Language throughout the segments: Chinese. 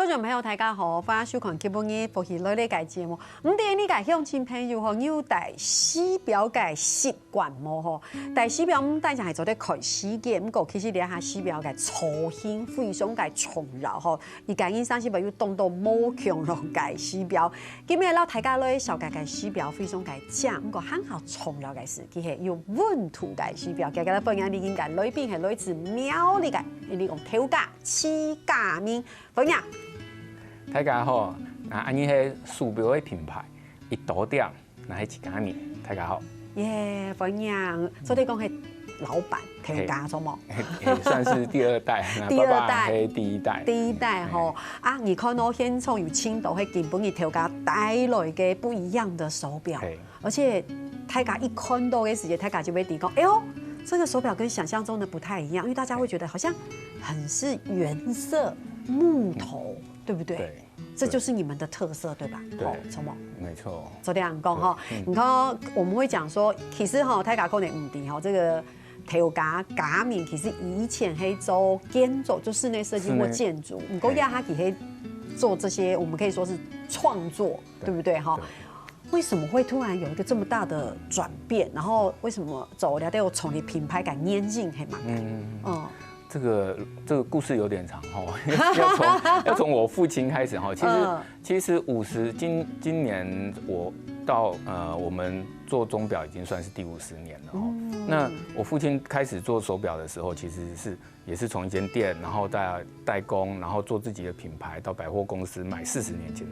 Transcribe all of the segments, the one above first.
众朋友大家好，欢迎收看基本嘅福喜类嘅节目。第你家乡亲朋友你有带洗表嘅习惯冇吼？带洗表大家系做啲开洗嘅，不过其实你下洗表嘅粗心非常嘅重要吼。而家因三洗表要动到冇强落嘅洗表，今日老大家咧小嘅洗表非常嘅正，不过很好重要嘅事，佢係有温度嘅洗表。今日本人已經嘅裏邊係來自苗栗嘅，呢個頭家起家面，本人。大家好，安尼係手表嘅品牌，一多點，那係一家面。大家好。耶，本人，所以你講係老闆頭家錯冇？算是第二代，第二代係第一代。第一代吼啊！你看到現場有青島係根本嘅頭家帶來嘅不一樣的手表，而且大家一看到嘅時候，大家就會講，哎呦，這個手表跟想象中的不太一樣，因為大家會覺得好像很是原色木頭。对不对？对，这就是你们的特色，对吧？对，什么？没错。昨天讲哈，你看我们会讲说，其实哈，大家可能唔知哈，这个头家家面其实以前係做建築，就室内设计或建筑，唔过亚哈其實做这些，我们可以说是创作，对不对？哈。为什么会突然有一个这么大的转变？然后为什么走了都有从你品牌感粘进係嘛？这个故事有点长要从我父亲开始哈。其实今年我到我们做钟表已经算是第50年了哈。那我父亲开始做手表的时候，其实也是从一间店，然后代工，然后做自己的品牌，到百货公司卖，40年前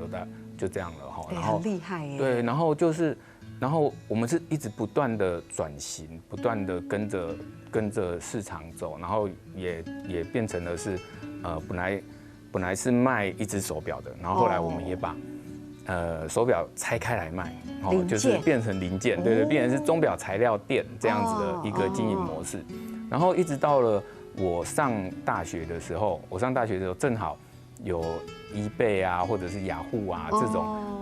就这样了哈。然后很厉害耶。对，然后我们是一直不断的转型，不断的跟着市场走，然后也变成了是本来是卖一只手表的，然后后来我们也把手表拆开来卖，就是变成零件，对，变成是钟表材料店这样子的一个经营模式。然后一直到了我上大学的时候正好有eBay啊，或者是雅虎啊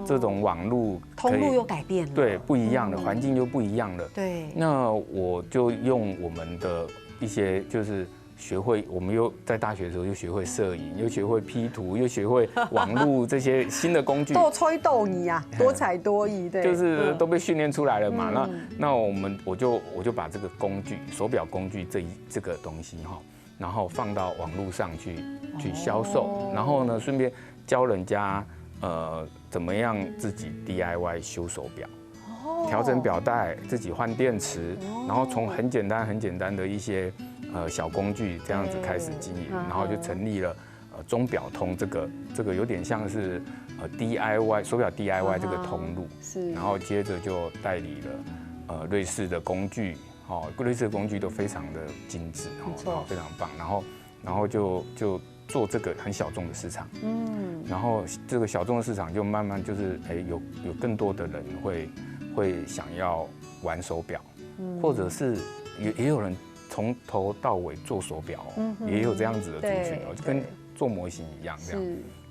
这种网络通路又改变了，对，不一样的环境又不一样了。对，那我就用我们的一些就是学会，我们又在大学的时候又学会摄影，又学会 P 图，又学会网络这些新的工具，多才多艺啊，多才多艺，对，就是都被训练出来了嘛。那我就把这个工具，手表工具这个东西哈，然后放到网络上去销售，然后呢顺便教人家怎么样自己 DIY 修手表，调整表带，自己换电池，然后从很简单的一些小工具这样子开始经营，然后就成立了钟表通这个有点像是DIY 手表 DIY 这个通路，然后接着就代理了瑞士的工具，瑞士的工具都非常的精致，然后非常棒，然后就做这个很小众的市场，然后这个小众的市场就慢慢就是有更多的人会想要玩手表，或者是也有人从头到尾做手表，也有这样子的族群，就跟做模型一样这样。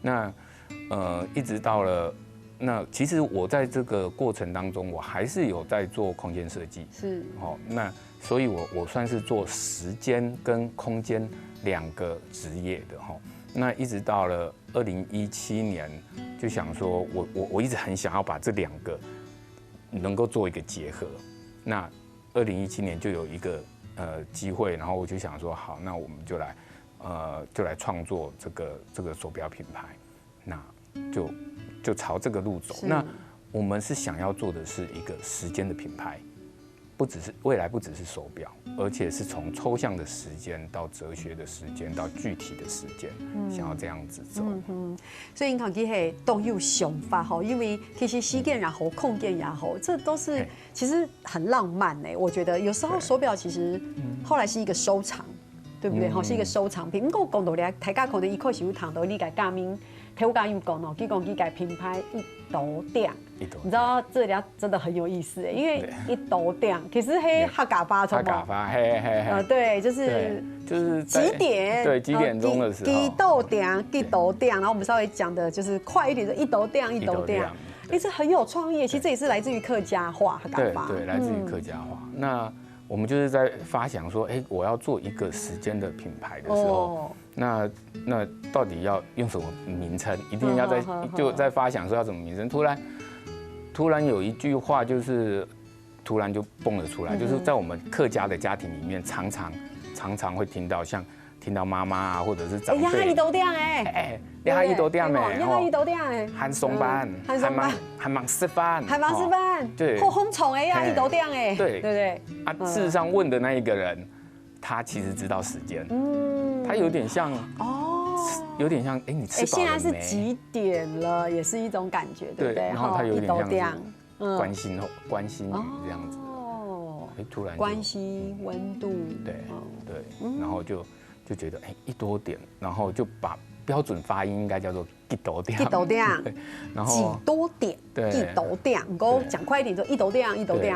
那一直到了那其实我在这个过程当中，我还是有在做空间设计，那所以我算是做时间跟空间2个职业的哈。那一直到了2017年，就想说我一直很想要把这2个能够做一个结合。那2017年就有一个机会，然后我就想说好，那我们就来创作这个手表品牌，那就朝这个路走。那我们是想要做的是一个时间的品牌。未来不只是手表，而且是从抽象的时间到哲学的时间到具体的时间，想要这样子走。所以你看，其实都有想法哈，因为其实时间也好，空间也好，这都是其实很浪漫哎。我觉得有时候手表其实后来是一个收藏，对不对？是一个收藏品。不过讲到咧，大家可能一开始有谈到你个家面。睇我刚有讲哦，佢讲佢嘅品牌一斗店，你知道这里真的很有意思，因为一斗店其实係客家話，客家話，嘿，对，就是几点，对，几点钟的时候，幾斗店，然后我们稍微讲的就是快一点，就一斗店，这很有创意，其实这也是来自于客家话，客家話，对，来自于客家话。那我们就是在发想说，我要做一个时间的品牌的时候，那到底要用什么名称？一定要就在发想说要怎么名称。突然有一句话就是突然就蹦了出来，就是在我们客家的家庭里面，常常会听到听到妈妈啊，或者是长辈，阿姨都这样你阿姨都这样阿姨都这样还上班，还忙吃饭，对，好红宠阿姨都这样对不对？啊，事实上问的那一个人，他其实知道时间，他有点像有点像你吃饱了没？现在是几点了，也是一种感觉，对不对？然后他有点像是关心语这样子，突然关心温度，对，然后就觉得一多点，然后就把标准发音应该叫做一多点，然后几多点，一多点，我讲快一点就一多点这样，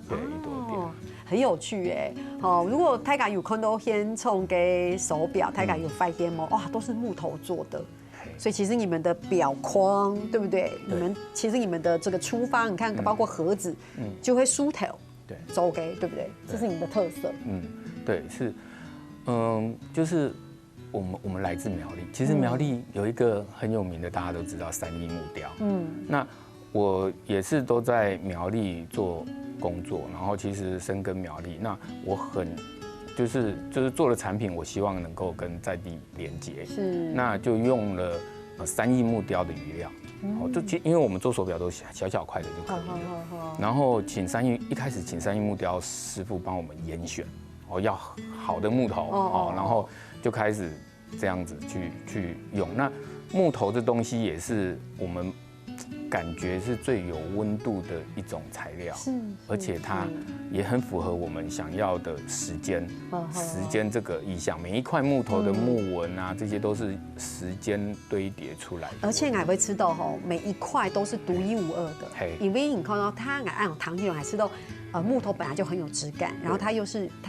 对，一多点，很有趣如果大家有看到现场的手表，大家有发现吗？哇，都是木头做的。所以其实你们的表框，对不对？其实你们的这个出发，你看包括盒子，就会梳头，对，周给，对不对？这是你们的特色。对，是，就是我们来自苗栗，其实苗栗有一个很有名的，大家都知道三义木雕。那我也是都在苗栗做工作，然后其实深耕苗栗，那我很。就是做的产品，我希望能够跟在地连接，那就用了3亿木雕的余料，因为我们做手表都小块的就可以了，然后一开始请3亿木雕师傅帮我们严选，要好的木头，然后就开始这样子去用。那木头这东西也是我们感觉是最有温度的一种材料，而且它也很符合我们想要的时间这个意象。每一块木头的木纹啊，这些都是时间堆叠出来的。而且还会吃到每一块都是独一无二的，因为你看到它按糖用还吃到。木头本来就很有质感，然后它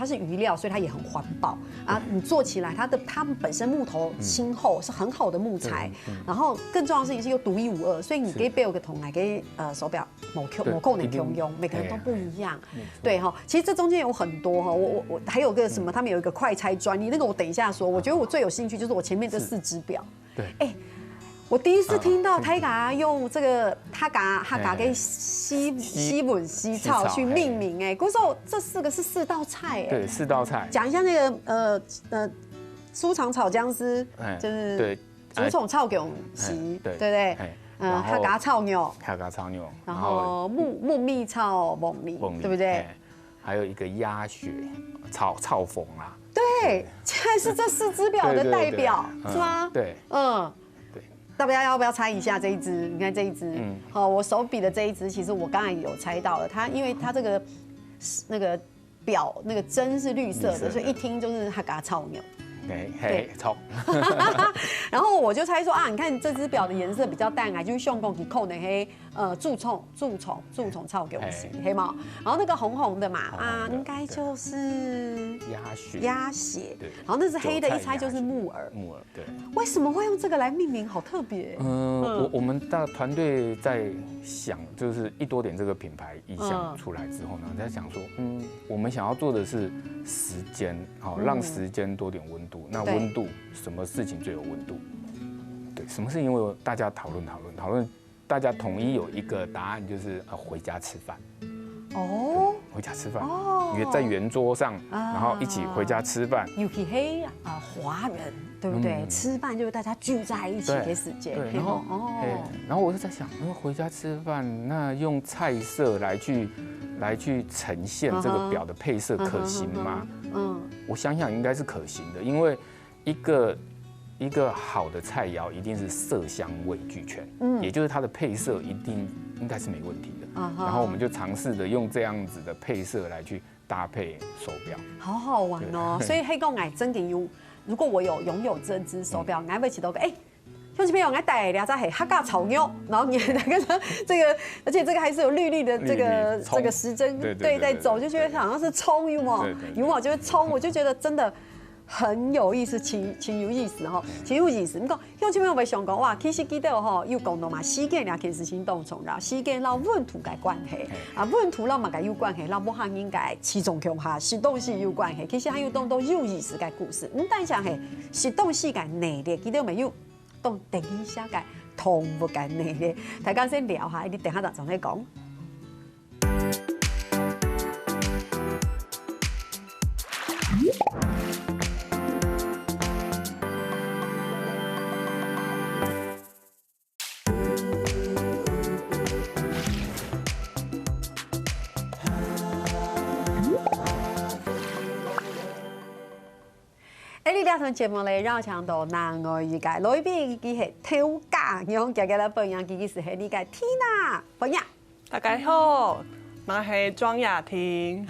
是余料，所以它也很环保啊。你做起来，它们本身木头轻厚，是很好的木材，然后更重要的事情是又独一无二，所以你可以有个铜来给手表某扣能用，每个人都不一样。对哈，其实这中间有很多哈，我还有个什么，他们有一个快拆专利，那个我等一下说。我觉得我最有兴趣就是我前面这4只表。对，我第一次听到泰嘎用这个他嘎给西本西草去命名古时候这4个是4道菜对，4道菜。讲一下那个酥肠炒姜丝，就是竹虫炒蛹席，对不对？他嘎炒牛，然后木蜜炒焖米，对不对？还有一个鸭血炒凤啦。对，现在是这4只表的代表，是吗？对，要不要猜一下这一只？你看这一只，我手比的这一只，其实我刚才有猜到了，因为它这个那个表那个针是绿色的，所以一听就是它嘎炒牛。对，炒。然后我就猜说你看这只表的颜色比较淡就是相公去扣的黑蛀虫草给我洗黑猫，然后那个红红的嘛应该就是鸭血，然后那是黑的，一猜就是木耳，对。为什么会用这个来命名？好特别。我们的团队在想，就是一多点这个品牌意象出来之后呢，在想说，我们想要做的是时间，让时间多点温度。那温度，什么事情最有温度？对，什么事情？因为大家讨论，大家统一有一个答案，就是回家吃饭。回家吃饭，在圆桌上，然后一起回家吃饭。尤其黑华人，对不对？吃饭就是大家聚在一起给时间。对，然后我就在想，回家吃饭，那用菜色来去呈现这个表的配色可行吗？我想应该是可行的，因为一个好的菜肴一定是色香味俱全，也就是它的配色应该是没问题的。然后我们就尝试着用这样子的配色来去搭配手表，好好玩哦。所以黑公矮真给如果我拥有这只手表，俺会起到个兄弟朋友，俺带俩在黑哈嘎炒妞，然后你那个这个，而且这个还是有绿绿的这个时针，对，在走，就觉得好像是葱油嘛，就会葱，我就觉得真的很有意思，真有意思吼，真有意思。你讲，乡亲朋友袂想讲哇，其实记得吼，有讲到嘛，时间俩其实行动重要，时间老稳土嘅关系，稳土老嘛嘅有关系，老不行应该起重强下，实动是有关系。其实还有当有意思嘅故事，但是係实动是嘅内力，记得没有？當第一下嘅同不嘅內力，大家先聊下，你等下就再講。呢條節目咧，繞場到南外語界，裏邊佢係挑家，用嘅咧朋友，佢是係呢個 Tina 朋友。大家好，我係莊雅婷，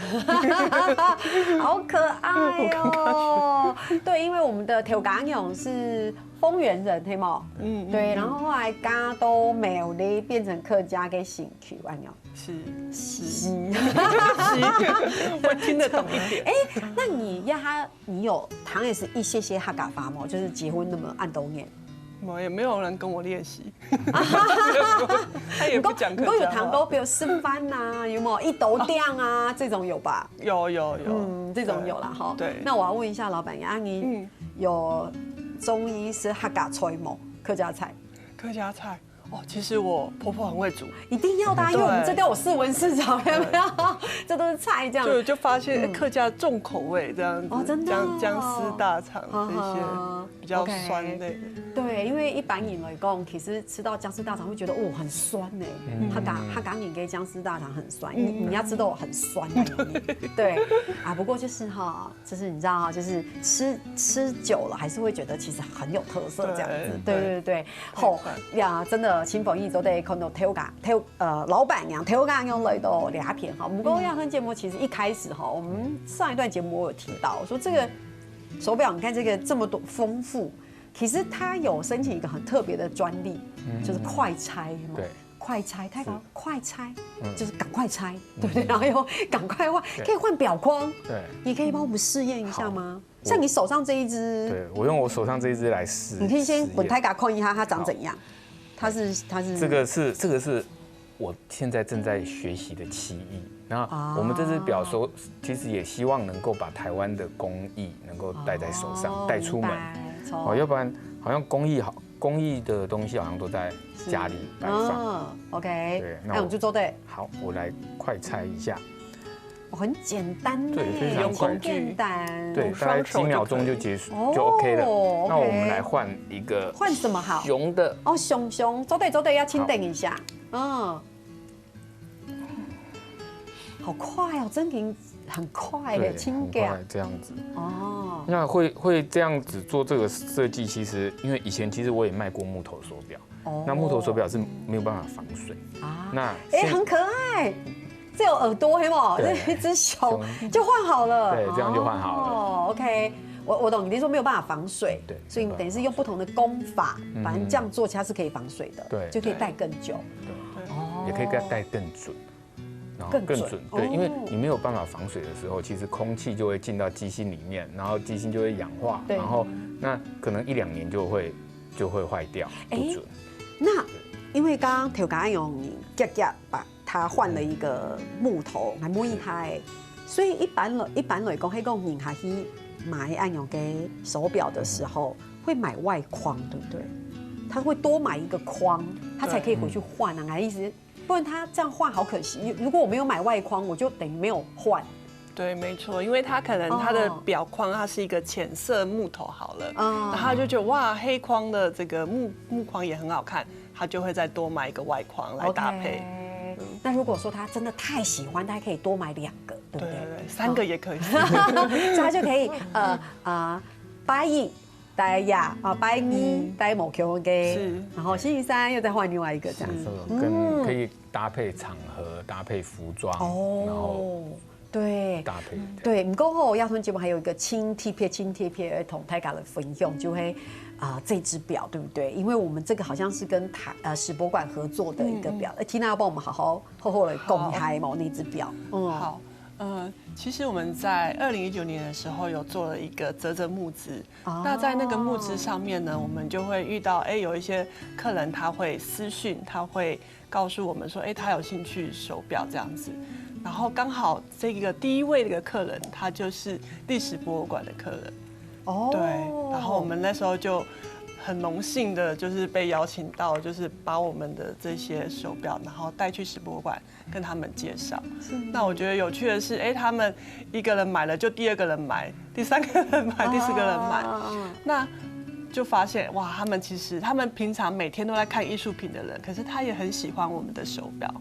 好可愛哦。對，因為我們的挑家勇是豐原人，對嗎？對，然後後來加到苗栗變成客家嘅興趣，安樣。是，我聽得懂一點。那你有唐也是一些客家話嗎？就是結婚那麼按多年。也沒有人跟我練習，他也不講客家話。有堂哥，比如示範呐，有沒有一斗店啊？這種有吧？有，這種有啦哈。對。那我要問一下老闆娘，你有中醫是客家菜嗎？客家菜？客家菜。哦，其實我婆婆很會煮，一定要的，因為我們這邊有4文市場，有沒有？這都是菜這樣。就發現客家重口味這樣子，哦，真的。薑絲大腸這些比較酸類的。對，因為一般人來講，其實吃到薑絲大腸會覺得哦很酸呢。客家人嘅薑絲大腸很酸，你要知道很酸的。對啊，不過就是你知道哈，就是吃久了還是會覺得其實很有特色這樣子。對，好呀，真的。親朋友都得看到老闆娘挑家用來到兩片哈。不過亞芬節目其實一開始哈，我們上一段節目我有提到，說這個手錶你看這個這麼多豐富，其實它有申請一個很特別的專利，就是快拆嘛。對，快拆，太高，快拆，就是趕快拆，對不對？然後又趕快換，可以換錶框。對，你可以幫我們試驗一下嗎？像你手上這一隻，對，我用我手上這一隻來試。你可以先本太嘎看一下它長怎樣。它是這個是我現在正在學習的技藝。然後我們這隻錶說，其實也希望能夠把台灣的工藝能夠帶在手上，帶出門。哦，要不然好像工藝的東西好像都在家裡擺放。OK，對，那我們就做對。好，我來快拆一下。很簡單，對，非常簡單，對，大概幾秒鐘就結束就 OK 了。那我們來換一個，換什麼好？熊的哦，熊，走對，要輕等一下。好快哦，真的很快的，輕點，這樣子。哦，那會這樣子做這個設計，其實因為以前其實我也賣過木頭手錶，那木頭手錶是沒有辦法防水啊。那很可愛。這有耳朵，黑冇？這一隻熊就換好了，對，這樣就換好了。哦 ，OK， 我懂，你說沒有辦法防水，對，所以你等於是用不同的工法，反正這樣做起來是可以防水的，對，就可以戴更久，對，也可以給它戴更準，然後更準，對，因為你沒有辦法防水的時候，其實空氣就會進到機芯裡面，然後機芯就會氧化，然後那可能1-2年就會壞掉，不準。那因為剛剛挑家用夾吧。他換了一個木頭，還蠻厲害，所以一般來講，喺講人下去買按樣嘅手錶的時候，會買外框，對不對？他會多買一個框，他才可以回去換啊，意思，不然他這樣換好可惜。如果我沒有買外框，我就等於沒有換。對，沒錯，因為他可能他的錶框它是一個淺色木頭好了，然後他就覺得哇，黑框的這個木框也很好看，他就會再多買一個外框來搭配。那如果說他真的太喜歡，他還可以多買2個，對不對？3個也可以，所以他就可以拜1戴呀拜2戴某 Q 嘅，然後星期3又再換另外一個這樣子，跟可以搭配場合、搭配服裝，然後對搭配對。唔過吼，亞芬節目還有一個輕貼片同大家來分享，就會。這隻錶對不對？因為我們這個好像是跟史博館合作的一個錶，Tina 要幫我們好好來講一下嘛，那隻錶。好，其实我们在2019年的时候有做了一个泽木资，那在那个募资上面呢，我们就会遇到，有一些客人他会私讯，他会告诉我们说，他有兴趣手表这样子，然后刚好这个第一位的客人，他就是历史博物馆的客人，对，然后我们那时候就很荣幸的，就是被邀请到，就是把我们的这些手表，然后带去史博物馆跟他们介绍。那我觉得有趣的是，他们一个人买了，就第二个人买，第三个人买，第四个人买，那就发现哇，他们平常每天都在看艺术品的人，可是他也很喜欢我们的手表。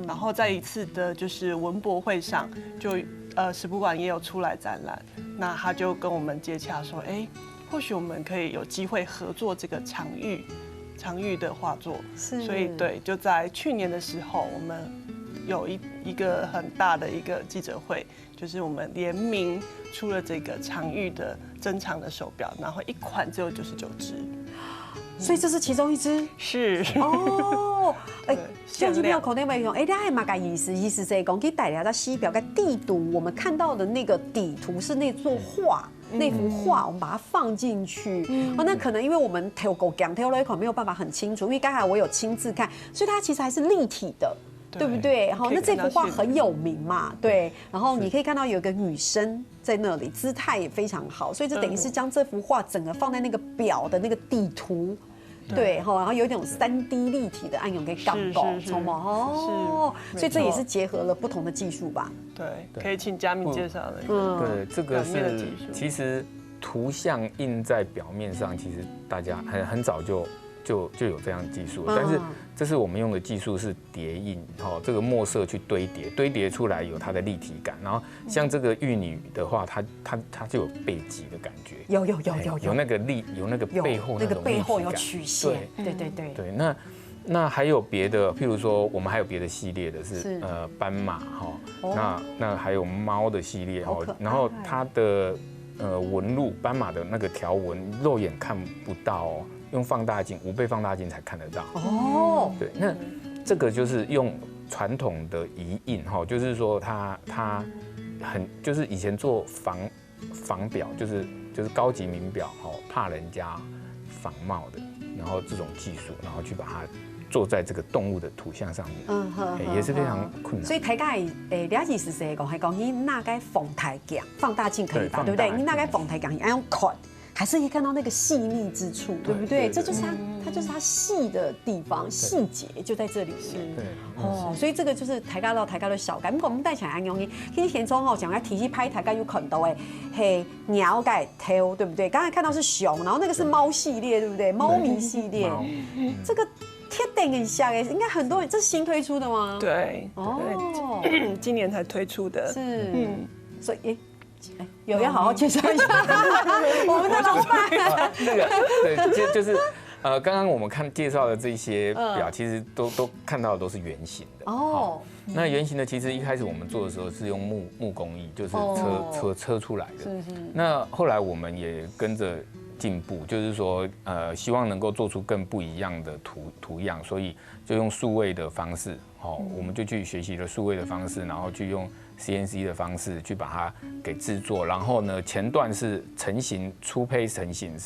然后在一次的就是文博会上，就史博物馆也有出来展览，那他就跟我们接洽说，或许我们可以有机会合作这个常玉的画作，所以对，就在去年的时候，我们有一个很大的一个记者会，就是我们联名出了这个常玉的珍藏的手表，然后一款只有99只，所以这是其中一只。是哦，相机票口袋没用，你还嘛个意思是讲去带来的西表跟地图，我们看到的那个底图是那座画。那幅画我们把它放进去，那可能因为我们跳狗讲跳了一口没有办法很清楚，因为刚才我有亲自看，所以它其实还是立体的，对不对？好，那这幅画很有名嘛，对。然后你可以看到有一个女生在那里，姿态也非常好，所以这等于是将这幅画整个放在那个表的那个底图。对，然后有一种3D 立体的暗涌给搞从嘛，所以这也是结合了不同的技术吧？对，可以请佳敏介绍的。对，这个是其实图像印在表面上，其实大家很早就有这样的技术，但是这是我们用的技术是叠印，这个墨色去堆叠出来有它的立体感。然后像这个玉女的话，它就有背脊的感觉，有那个有那个背后那种背后有曲线，对。那还有别的，譬如说我们还有别的系列的是斑马那还有猫的系列然后它的纹路斑马的那个条纹肉眼看不到哦。用放大镜5倍放大镜才看得到对，那这个就是用传统的遗印就是说它就是以前做仿表，就是高级名表怕人家仿冒的，然后这种技术，然后去把它做在这个动物的图像上面，也是非常困难。所以大概了解是谁讲，还讲你那该放大镜可以吧，对不对？你那该放大镜要用看。还是可以看到那个细腻之处，对不对？这就是它就是它细的地方，细节就在这里面。对，所以这个就是大家都小改。我们带起来安容易，其实田中讲要提起拍大家有看到嘿鸟改挑，对不对？刚才看到是熊，然后那个是猫系列，对不对？猫咪系列，这个贴顶很像应该很多人，这是新推出的吗？对，今年才推出的。是，所以有要好好介绍一下我们的老板。这个对，就是刚刚我们介绍的这些表，其实都看到的都是圆形的。那圆形的其实一开始我们做的时候是用木工艺，就是车出来的。那后来我们也跟着进步，就是说希望能够做出更不一样的图样，所以就用数位的方式，我们就去学习了数位的方式，然后去用CNC 的方式去把它给制作，然后呢，前段是成型初胚成型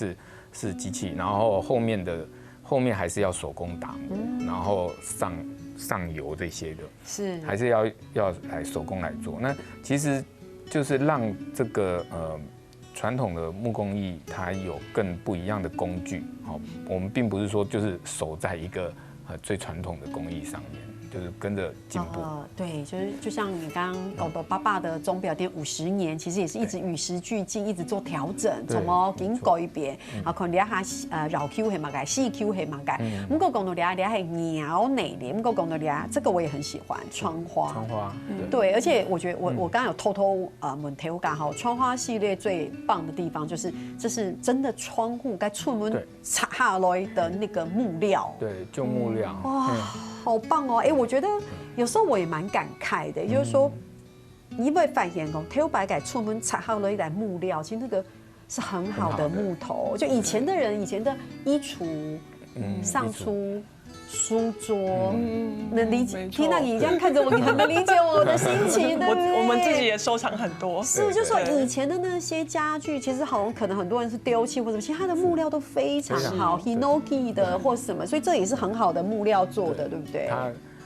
是机器，然后后面还是要手工打磨，然后上油这些的，是还是要来手工来做。那其实就是让这个传统的木工艺它有更不一样的工具，我们并不是说就是守在一个最传统的工艺上面。就是跟着进步，对，就像你刚刚讲的，爸爸的钟表店50年，其实也是一直与时俱进，一直做调整，从经改变，啊，可能你下绕 Q 系嘛改，细 Q 系嘛改，不过讲到你系鸟内里，不过讲到你这个我也很喜欢窗花，对，而且我觉得我刚刚有偷问题我讲窗花系列最棒的地方就是这是真的窗户该出门插下来的那个木料，对，旧木料，哇。好棒哦！我觉得有时候我也蛮感慨的，就是说，你会发现哦，挑白改出门插好了一台木料，其实那个是很好的木头。就以前的人，以前的衣橱、上书，书桌，能理解。没错听到你这样看着我，你很能理解我的心情，对不对？我们自己也收藏很多。是，就说对以前的那些家具，其实好像可能很多人是丢弃或者，其实它的木料都非常好，Hinoki 的或什么，所以这也是很好的木料做的，对不对？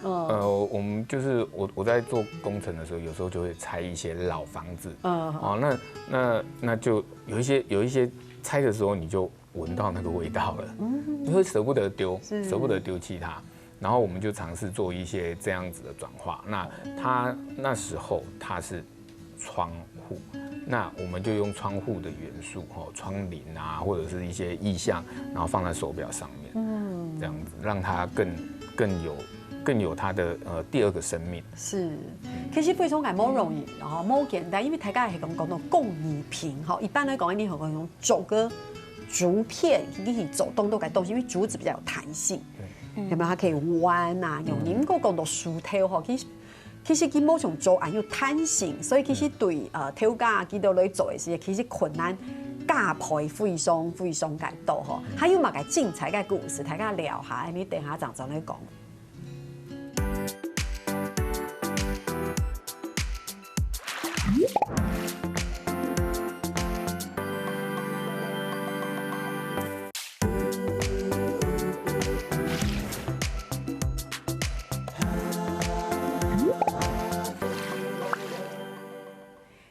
我们就是我在做工程的时候，有时候就会拆一些老房子，那就有一些拆的时候你就闻到那个味道了，你会舍不得丢，舍不得丢弃它。然后我们就尝试做一些这样子的转化。那时候它是窗户，那我们就用窗户的元素，窗棂啊，或者是一些意象，然后放在手表上面，这样子让它更有它的第二个生命。是，其实非常介冇容易，然后冇简单，因为大家係講到工藝品，一般來講，你可能用走個竹片，你去走動都嘅東西，因為竹子比較有彈性，有沒有？它可以彎啊，用您個講到樹頭其實佢某種做案有彈性，所以其實對挑家佢到嚟做嘅時候，其實困難加倍非常介多吼。還有嘛個精彩嘅故事，大家聊下，你等下陣嚟講。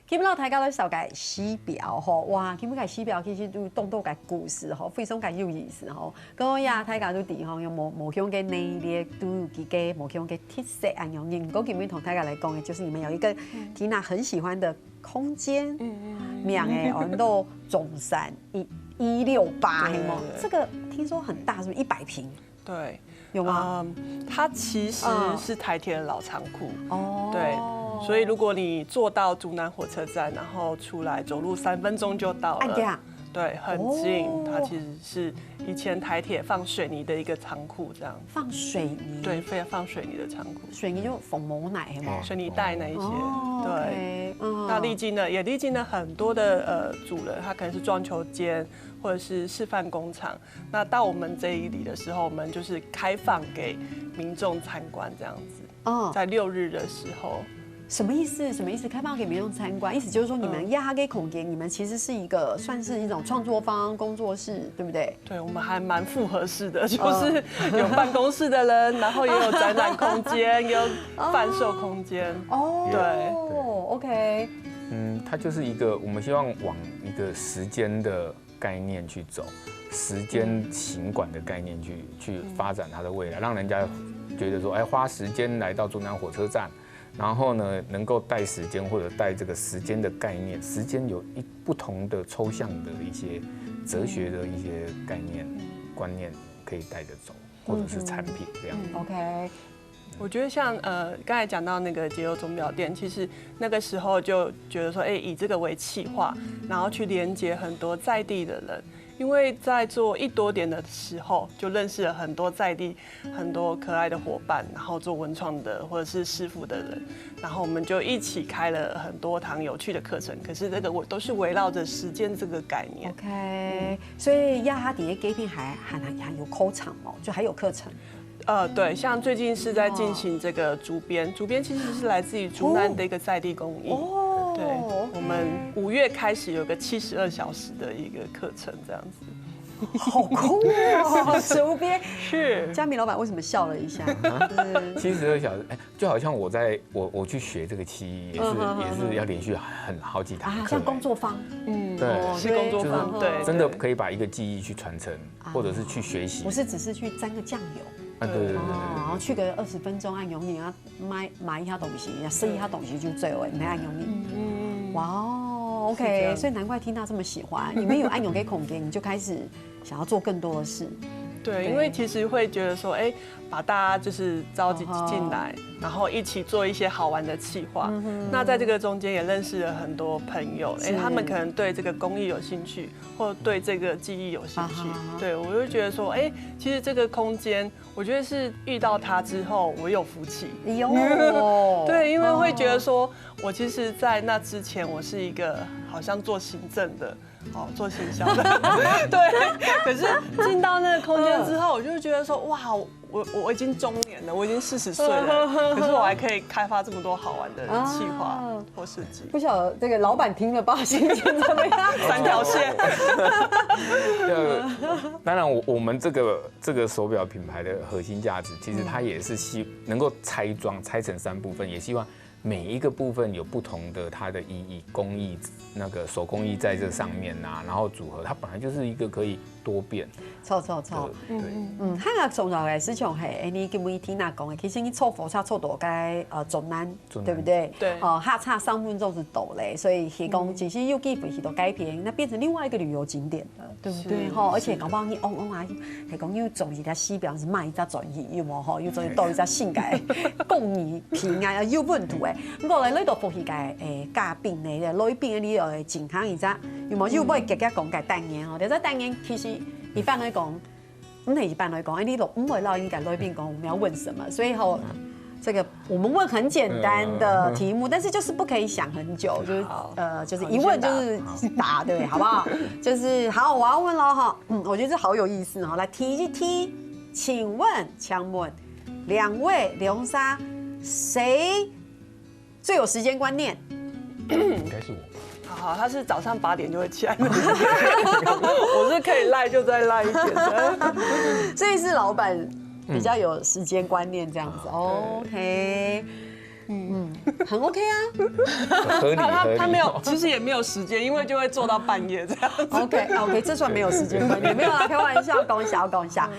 基本上大家都受嘅洗表吼，哇！基本嘅洗表其實都當到嘅故事吼，非常嘅有意思吼。咁呀，大家都知吼，有無向嘅內力都有幾個無向嘅特色啊樣嘢。我今天同大家來講嘅，就是你們有一個Tina很喜歡的空間，名嘅按到中山168，係嗎？這個聽說很大，是不是100平？對，有嗎？它其實是台鐵的老倉庫。哦，對。所以如果你坐到竹南火車站，然後出來走路3分鐘就到了，對，很近。它其實是以前台鐵放水泥的一個倉庫，這樣。放水泥？對，放水泥的倉庫。水泥就縫母奶係嗎？水泥袋那一些，對。那歷經了很多的主人，他可能是裝修間或者是示範工廠。那到我們這一裡的時候，我們就是開放給民眾參觀這樣子。在6日的時候。什麼意思？什麼意思？開放給民眾參觀，意思就是說，你們亞哈給空間，你們其實是一個算是一種創作坊工作室，對不對？對，我們還蠻複合式的，就是有辦公室的人，然後也有展覽空間，也有販售空間。哦，對 ，OK。它就是一個，我們希望往一個時間的概念去走，時間行館的概念去發展它的未來，讓人家覺得說，哎，花時間來到中南火車站。然後呢，能夠帶時間或者帶這個時間的概念，時間有不同的抽象的一些哲學的一些概念、觀念可以帶着走，或者是產品這樣。OK， 我覺得像剛才講到那個解憂鐘錶店，其實那個時候就覺得說，哎，以這個為企劃，然後去連接很多在地的人。因為在做1多點的時候，就認識了很多在地很多可愛的夥伴，然後做文創的或者是師傅的人，然後我們就一起開了很多堂有趣的課程。可是這個我都是圍繞着時間這個概念。OK， 所以亞哈迪嘅 Gaping 還有課程哦，就還有課程。對，像最近是在進行這個竹編，竹編其實是來自於竹南的一個在地工藝。對，我們5月開始有個72小時的一個課程，這樣子。好酷哦！竹編是。嘉明老闆為什麼笑了一下？72小時，就好像我去學這個漆藝，也是要連續好幾堂課，像工作坊。對，是工作坊，對，真的可以把一個技藝去傳承，或者是去學習。不是只是去沾個醬油。對，然後去個20分鐘按用你啊買一下東西，試一下東西就最後沒按用你。哇哦 ，OK， 所以難怪聽到這麼喜歡。你們有按用給空間，你就開始想要做更多的事。對，因為其實會覺得說，哎，把大家就是召集進來，然後一起做一些好玩的企劃。那在這個中間也認識了很多朋友，哎，他們可能對這個工藝有興趣，或對這個技藝有興趣。對，我就覺得說，哎，其實這個空間，我覺得是遇到他之後，我有福氣。對，因為會覺得說，我其實在那之前，我是一個好像做行政的。做行销的，对。可是进到那个空间之后，我就觉得说，哇，我已经中年了，我已经40岁了，可是我还可以开发这么多好玩的企划或设计。不晓得这个老板听了吧，心情怎么样？3条线。当然，我们这个手表品牌的核心价值，其实它也是能够拆成3部分，也希望每一个部分有不同的它的意义，工艺那个手工艺在这上面啊，然后组合，它本来就是一个可以多变。错。对，汉个重要的市场系，你跟每天那讲的，其实你凑火车凑多该中难，对不对？对。下差3分钟是陡嘞，所以是讲其实有机会许多改变，那变成另外一个旅游景点了，对不对？而且搞不好你啊，系讲又做一只西表是卖一只专业，有冇吼？又做到一只性感工艺品啊，有本土诶。我来呢度复习个嘉宾咧，来宾你又健康一只，有冇又会夹夹讲个单元吼？但是单元其实一般来讲。一般来讲，你都不会让应该来宾讲我们要问什么，所以这个我们问很简单的题目，但是就是不可以想很久，就是一问就是答，对，好不好？就是好，我要问了哈，我觉得这好有意思哈，来提一提，请问2位龙沙谁最有时间观念？应该是我。好，他是早上8点就会起来的，我是可以赖就再赖一点的，所以是老板比较有时间观念这样子。OK， 很 OK 啊，合理。他没有，其实也没有时间，因为就会做到半夜这样子。OK， 这算没有时间观念，没有啦，开玩笑，讲一下。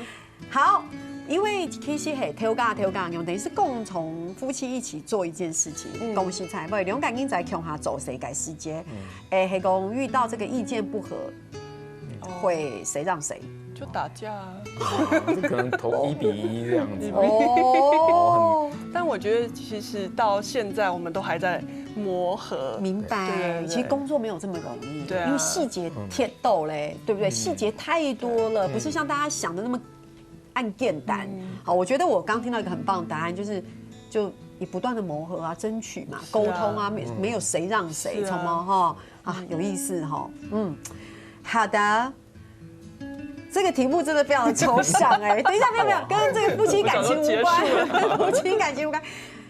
好。因为其实係挑家用，等于是共同夫妻一起做一件事情，公司才會兩個人在共下做誰改世界，係講遇到這個意見不合，會誰讓誰？就打架啊，可能投1比1這樣子。但我覺得其實到現在我們都還在磨合。明白，其實工作沒有這麼容易，對啊，因為細節鐵鬥嘞，對不對？細節太多了，不是像大家想的那麼按鍵單。好，我覺得我剛聽到一個很棒的答案，就你不斷的磨合啊，爭取嘛，溝通啊，沒有誰讓誰，什麼哈啊，有意思哈，好的。这个题目真的非常的抽象哎，等一下，没有，跟这个夫妻感情无关，夫妻感情无关，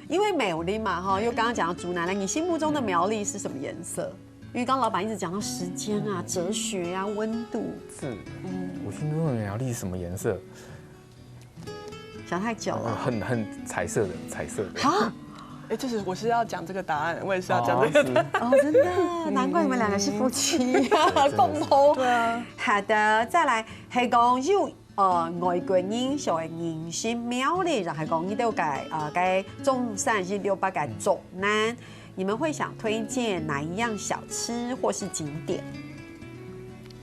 因为苗栗嘛哈，又刚刚讲到竹南了，你心目中的苗栗是什么颜色？因为刚老板一直讲到时间啊、哲学啊、温度。是，我心中的苗栗是什么颜色？想太久了。很彩色的。好。就是我是要讲这个答案，我也是要讲这个答案。真的，难怪你们2个是夫妻，共同。对啊。好的，再来係講有外國人上嘅認識苗栗，然後係講呢度嘅中山是600嘅中南，你們會想推薦哪一樣小吃或是景點？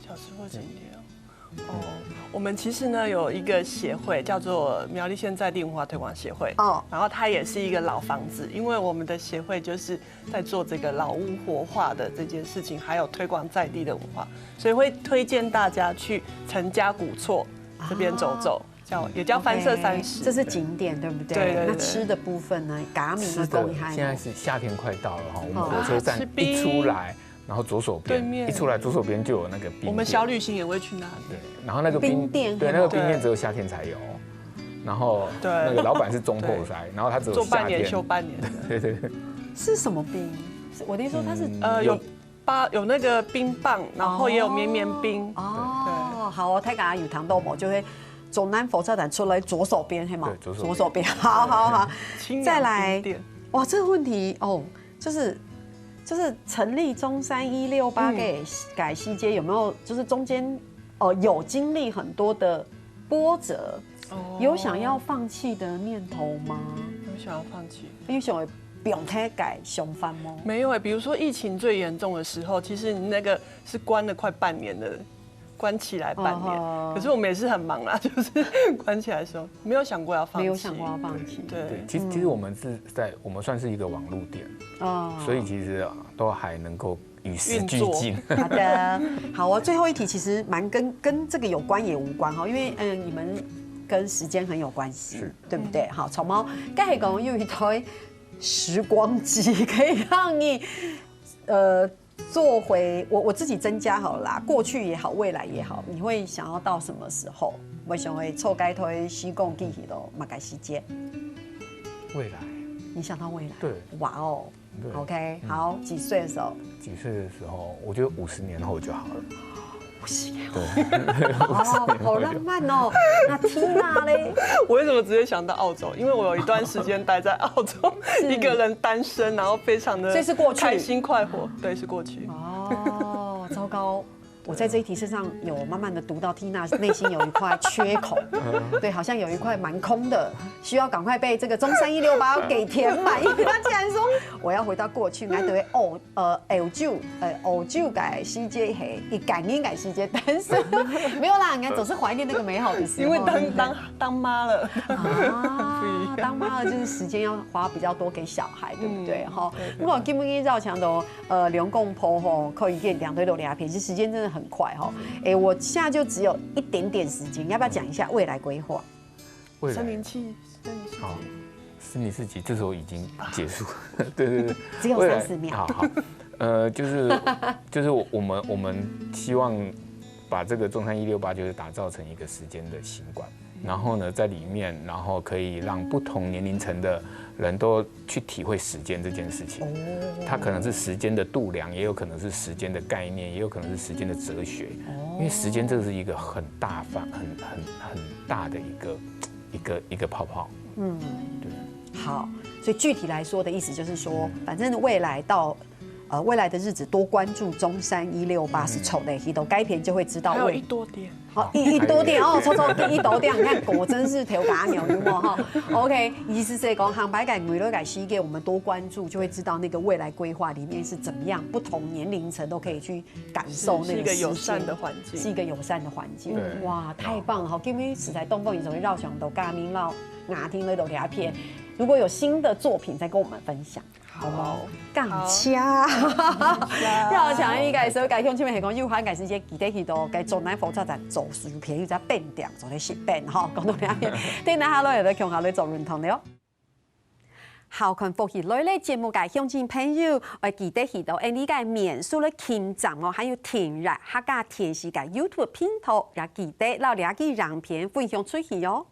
小吃或景點我们其实呢有一个协会叫做苗栗县在地文化推广协会，然后它也是一个老房子，因为我们的协会就是在做这个老屋活化的这件事情，还有推广在地的文化，所以会推荐大家去陈家古厝这边走走，也叫翻社30，这是景点对不对？对。那吃的部分呢？嘎米的公害。现在是夏天快到了哈，我们火车站一出来。然后左手边一出来，左手边就有那个冰店。我们小旅行也会去那里。对，然后那个冰店，对，那个冰店只有夏天才有。然后那个老板是中破塞，然后他只有做半年休半年。对。是什么冰？我听说它是有那个冰棒，然后也有绵绵冰。好，太敢有糖豆膜就会中南火车站出来左手边，嘿吗？对，左手边。好。再来，哇，这个问题就是成立中山168改西街有没有就是中间有经历很多的波折，有想要放弃的念头吗？有想要放弃，因为想不用太改凶翻吗？没有比如说疫情最严重的时候，其实你那个是关了快半年的。关起来半年，可是我们也是很忙啦，就是关起来的时候没有想过要放弃，没有想过要放弃。对，其实我们我们算是一个网路店，所以其实都还能够与时俱进。好的，好，最后一题其实蛮跟这个有关也无关哈，因为你们跟时间很有关系，对不对？好，草猫刚才讲有一台时光机可以让你做回我自己增加好了啦，过去也好，未来也好，你会想要到什么时候？我想会凑该推西贡记起咯，马改时间。未来，你想到未来？对，哇哦 ，OK， 好，几岁的时候？几岁的时候，我觉得50年后就好了。50年对，哦，好浪漫哦。那Tina嘞？我为什么直接想到澳洲？因为我有一段时间待在澳洲，一个人单身，然后非常的所以是过去开心快活。对，是过去。哦，糟糕。我在这一题身上有慢慢的读到 Tina 内心有一块缺口，对，好像有一块蛮空的，需要赶快被这个中山168给填满。因为他竟然说我要回到过去，我对欧洲改世界黑，以感应改世界单身，没有啦，应该总是怀念那个美好的时候。因为当妈了啊，当妈了就是时间要花比较多给小孩，对不对？哈，如果基本上绕墙的两公婆吼，可以练2对6两片，其实时间真的很快哈。我现在就只有一点点时间，要不要讲一下未来规划？未来307，好，森林4级这时候已经结束了，对，只有30秒。好，就是我们希望把这个中山168就是打造成一个时间的行馆，然后呢在里面，然后可以让不同年龄层的人都去体会时间这件事情。它可能是时间的度量，也有可能是时间的概念，也有可能是时间的哲学。因为时间这是一个很大的一个泡泡。对。好，所以具体来说的意思就是说，反正未来的日子多关注中山168是丑的，一都该片就会知道。还有1多点。好，一多点哦，抽1多点，你看果真是头嘎牛有没有哈 ？OK， 意思是讲航白改、美乐改、西给我们多关注，就会知道那个未来规划里面是怎么样，不同年龄层都可以去感受那个。是一个友善的环境。是一个友善的环境。哇，太棒了！好，今天实在东风也总会绕想都嘎明绕雅听那都给他片。如果有新的作品，再跟我们分享。好，杠掐，要强应该所以改向前面系讲，有款改时间记得去到该做奶火车站做薯片，又在变点做咧食变吼，讲到两边，听下落有在强下来做论坛了。好看福喜类咧节目嘅乡亲朋友，我记得去到你嘅免书咧кин站哦，还有填入客家电视嘅 YouTube 频道，也记得留两支影片分享出去哦。